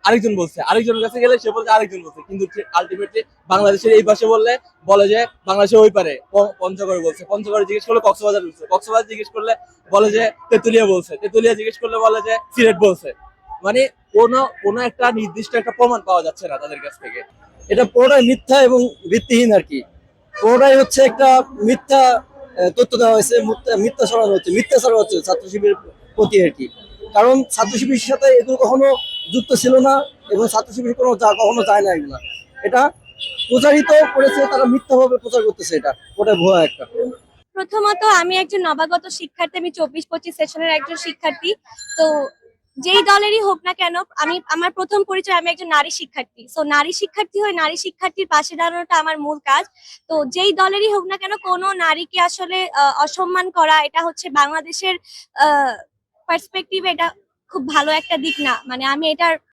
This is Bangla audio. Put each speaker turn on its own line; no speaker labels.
আরেকজন বলছে, আরেকজনের কাছে গেলে সে বলছে আরেকজন বলছে, কিন্তু আলটিমেটলি বাংলাদেশের এই পাশে বললে বলে যে বাংলাদেশের ওই পারে পঞ্চগড় বলছে, পঞ্চগড় জিজ্ঞেস করলে কক্সবাজার বলছে, কক্সবাজার জিজ্ঞেস করলে বলে যে তেতুলিয়া বলছে, তেতুলিয়া জিজ্ঞেস করলে বলে যে সিলেট বলছে। মানে কোনো কোনো একটা নির্দিষ্ট একটা প্রমাণ পাওয়া যাচ্ছে না তাদের কাছ থেকে।
এটা পুরোটাই মিথ্যা এবং ভিত্তিহীন আর কি। পুরোটাই হচ্ছে একটা মিথ্যা তথ্য দেওয়া হয়েছে, মিথ্যা ছড়ানো হচ্ছে, মিথ্যা ছড়ানো হচ্ছে ছাত্র শিবিরের প্রতি আর কি। কারণ ছাত্র শিবিরের সাথে এগুলো কখনো যুক্ত ছিল না, এবং ছাত্র শিবির কখনো যায় না এগুলা। এটা প্রচারিত করেছে, তারা মিথ্যাভাবে প্রচার করতেছে, এটা ওটা ভুয়া একটা।
প্রথমত আমি একজন নবাগত শিক্ষার্থী, আমি 24-25 সেশনের একজন শিক্ষার্থী। তো যেই দলেরই হোক না কেন, আমার প্রথম পরিচয় আমি একজন নারী শিক্ষার্থী। সো নারী শিক্ষার্থী হয়ে নারী শিক্ষার্থীর পাশে দাঁড়ানোটা আমার মূল কাজ। তো যেই দলেরই হোক না কেন, কোনো নারীকে আসলে অসম্মান করা, এটা হচ্ছে বাংলাদেশের পার্সপেক্টিভে এটা খুব ভালো একটা দিক না। মানে আমি এটার